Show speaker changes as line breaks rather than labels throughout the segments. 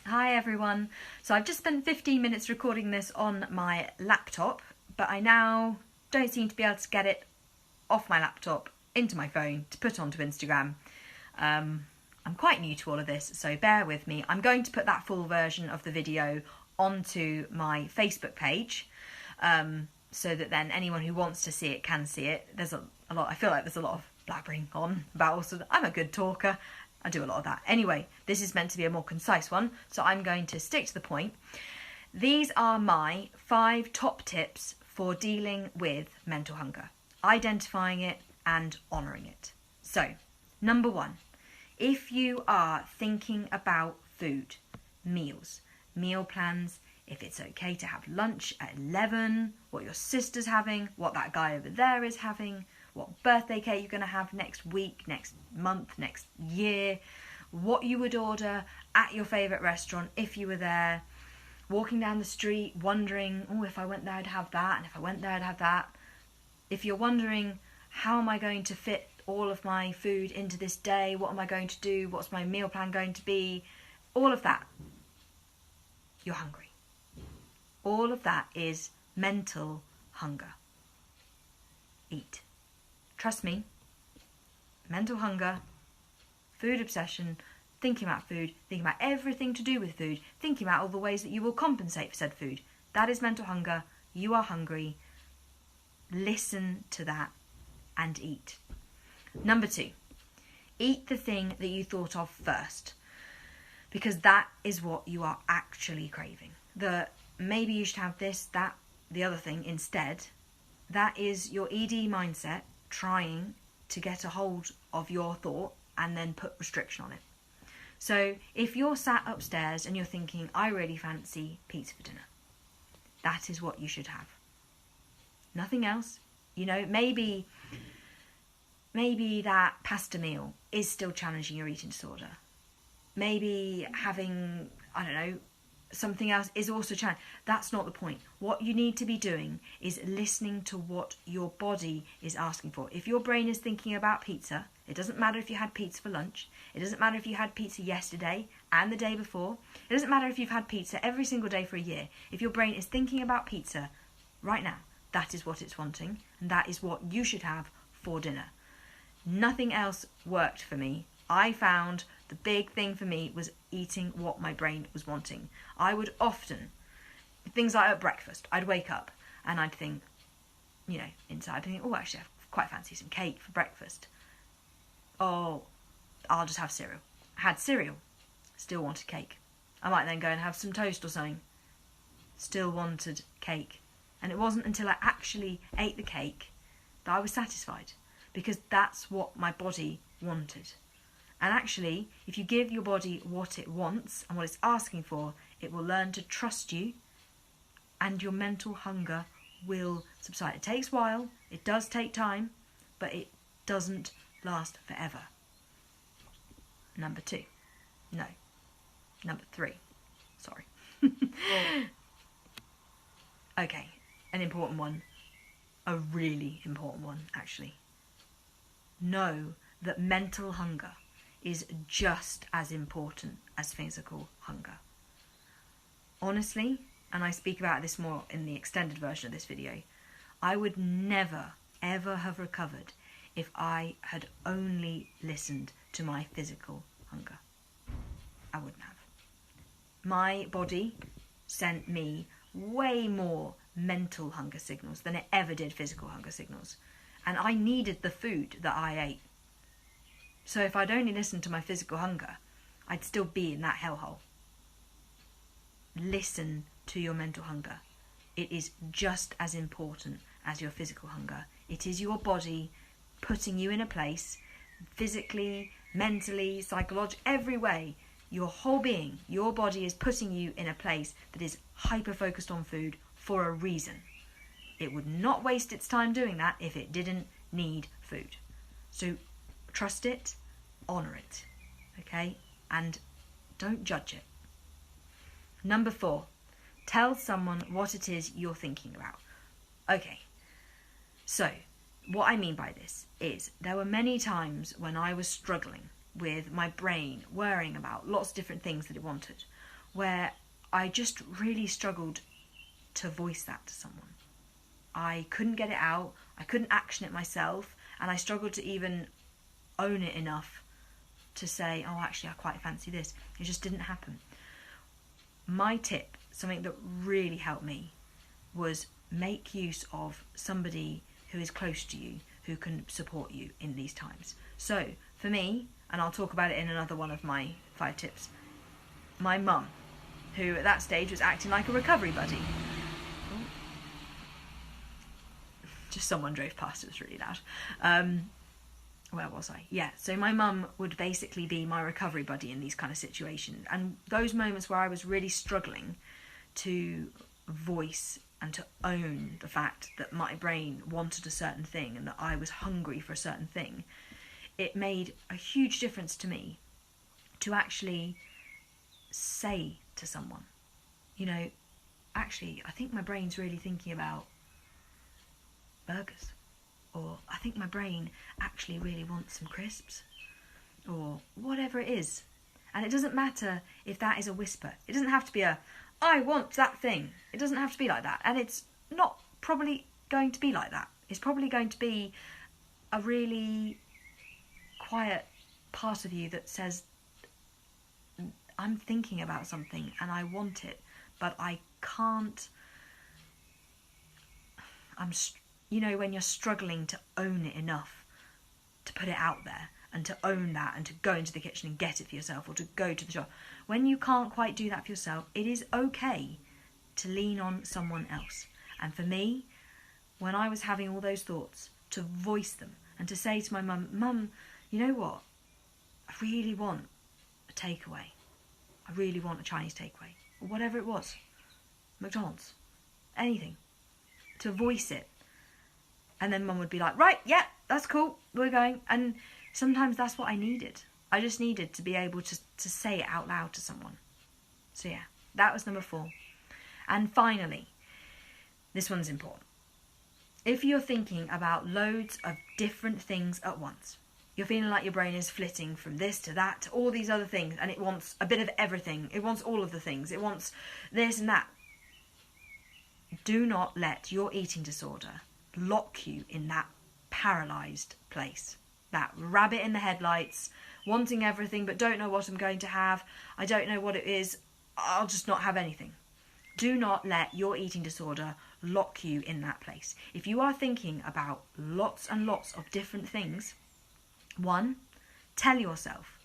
Hi everyone. So I've just spent 15 minutes recording this on my laptop, but I now don't seem to be able to get it off my laptop into my phone to put onto Instagram. I'm quite new to all of this, so bear with me. I'm going to put that full version of the video onto my Facebook page, so that then anyone who wants to see it can see it. There's a lot. I feel like there's a lot of blabbering on about also. I'm a good talker. I do a lot of that. Anyway, this is meant to be a more concise one, so I'm going to stick to the point. These are my 5 top tips for dealing with mental hunger, identifying it and honouring it. So, number 1, if you are thinking about food, meals, meal plans, if it's okay to have lunch at 11, what your sister's having, what that guy over there is having, what birthday cake you're going to have next week, next month, next year, what you would order at your favourite restaurant if you were there, walking down the street wondering, oh, if I went there I'd have that, and if I went there I'd have that. If you're wondering, how am I going to fit all of my food into this day, what am I going to do, what's my meal plan going to be, all of that, you're hungry. All of that is mental hunger. Eat. Trust me, mental hunger, food obsession, thinking about food, thinking about everything to do with food, thinking about all the ways that you will compensate for said food. That is mental hunger. You are hungry. Listen to that and eat. Number 2, eat the thing that you thought of first, because that is what you are actually craving. Maybe you should have this, that, the other thing instead. That is your ED mindset trying to get a hold of your thought and then put restriction on it. So if you're sat upstairs and you're thinking, I really fancy pizza for dinner, that is what you should have. Nothing else. You know, maybe that pasta meal is still challenging your eating disorder. Maybe having, I don't know, something else is also challenging. That's not the point. What you need to be doing is listening to what your body is asking for. If your brain is thinking about pizza, it doesn't matter if you had pizza for lunch. It doesn't matter if you had pizza yesterday and the day before. It doesn't matter if you've had pizza every single day for a year. If your brain is thinking about pizza right now, that is what it's wanting, and that is what you should have for dinner. Nothing else worked for me. I found the big thing for me was eating what my brain was wanting. I would often, things like at breakfast, I'd wake up and I'd think, you know, inside, I'd think, oh, actually, I quite fancy some cake for breakfast. Oh, I'll just have cereal. I had cereal, still wanted cake. I might then go and have some toast or something, still wanted cake. And it wasn't until I actually ate the cake that I was satisfied, because that's what my body wanted. And actually, if you give your body what it wants and what it's asking for, it will learn to trust you and your mental hunger will subside. It takes a while, it does take time, but it doesn't last forever. Number 3. Sorry. Okay, an important one. A really important one, actually. Know that mental hunger is just as important as physical hunger. Honestly, and I speak about this more in the extended version of this video, I would never, ever have recovered if I had only listened to my physical hunger. I wouldn't have. My body sent me way more mental hunger signals than it ever did physical hunger signals. And I needed the food that I ate. So if I'd only listened to my physical hunger, I'd still be in that hellhole. Listen to your mental hunger. It is just as important as your physical hunger. It is your body putting you in a place, physically, mentally, psychologically, every way. Your whole being, your body is putting you in a place that is hyper-focused on food for a reason. It would not waste its time doing that if it didn't need food. So trust it, honour it, okay? And don't judge it. Number 4, tell someone what it is you're thinking about. Okay, so what I mean by this is there were many times when I was struggling with my brain worrying about lots of different things that it wanted. where I just really struggled to voice that to someone. I couldn't get it out, I couldn't action it myself, and I struggled to even own it enough to say, oh, actually, I quite fancy this. It just didn't happen. My tip, something that really helped me, was make use of somebody who is close to you, who can support you in these times. So, for me, and I'll talk about it in another one of my 5 tips, my mum, who at that stage was acting like a recovery buddy. Just someone drove past, it was really loud. Where was I? Yeah, so my mum would basically be my recovery buddy in these kind of situations. And those moments where I was really struggling to voice and to own the fact that my brain wanted a certain thing and that I was hungry for a certain thing, it made a huge difference to me to actually say to someone, you know, actually, I think my brain's really thinking about burgers. Or I think my brain actually really wants some crisps. Or whatever it is. And it doesn't matter if that is a whisper. It doesn't have to be a, I want that thing. It doesn't have to be like that. And it's not probably going to be like that. It's probably going to be a really quiet part of you that says, I'm thinking about something and I want it, but I can't. You know, when you're struggling to own it enough to put it out there and to own that and to go into the kitchen and get it for yourself or to go to the shop. When you can't quite do that for yourself, it is okay to lean on someone else. And for me, when I was having all those thoughts, to voice them and to say to my mum, Mum, you know what? I really want a takeaway. I really want a Chinese takeaway. Or whatever it was. McDonald's. Anything. To voice it. And then Mum would be like, right, yeah, that's cool, we're going. And sometimes that's what I needed. I just needed to be able to say it out loud to someone. So yeah, that was number 4. And finally, this one's important. If you're thinking about loads of different things at once, you're feeling like your brain is flitting from this to that to all these other things, and it wants a bit of everything. It wants all of the things. It wants this and that. Do not let your eating disorder lock you in that paralysed place. That rabbit in the headlights, wanting everything but don't know what I'm going to have. I don't know what it is. I'll just not have anything. Do not let your eating disorder lock you in that place. If you are thinking about lots and lots of different things, 1, tell yourself,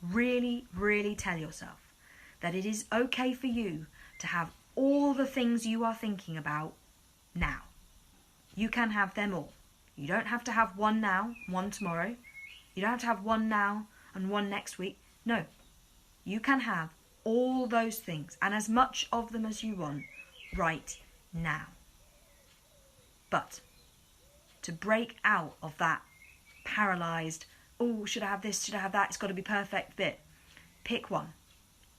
really, really tell yourself that it is okay for you to have all the things you are thinking about now. You can have them all. You don't have to have one now, one tomorrow. You don't have to have one now and one next week. No. You can have all those things and as much of them as you want right now. But to break out of that paralysed, oh, should I have this, should I have that, it's got to be perfect bit, pick one,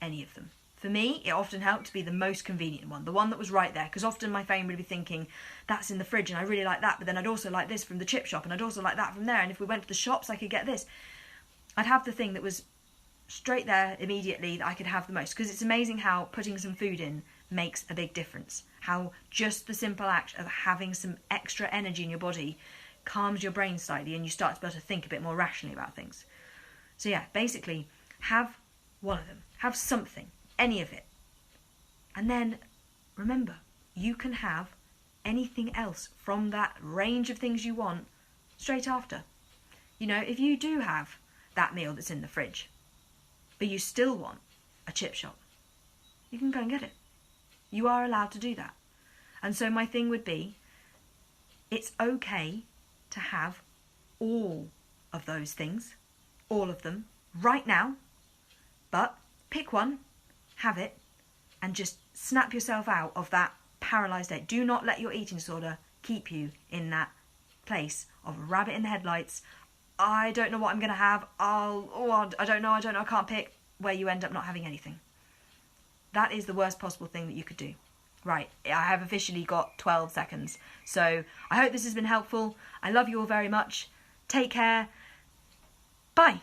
any of them. For me, it often helped to be the most convenient one, the one that was right there, because often my phone would be thinking, that's in the fridge and I really like that, but then I'd also like this from the chip shop and I'd also like that from there, and if we went to the shops I could get this. I'd have the thing that was straight there immediately that I could have the most, because it's amazing how putting some food in makes a big difference. How just the simple act of having some extra energy in your body calms your brain slightly and you start to be able to think a bit more rationally about things. So yeah, basically, have one of them. Have something. Any of it. And then remember, you can have anything else from that range of things you want straight after. You know, if you do have that meal that's in the fridge, but you still want a chip shop, you can go and get it. You are allowed to do that. And so my thing would be, it's okay to have all of those things, all of them, right now, but pick one, have it, and just snap yourself out of that paralysed state. Do not let your eating disorder keep you in that place of a rabbit in the headlights. I don't know what I'm going to have. I don't know, I can't pick, where you end up not having anything. That is the worst possible thing that you could do. Right, I have officially got 12 seconds. So I hope this has been helpful. I love you all very much. Take care. Bye.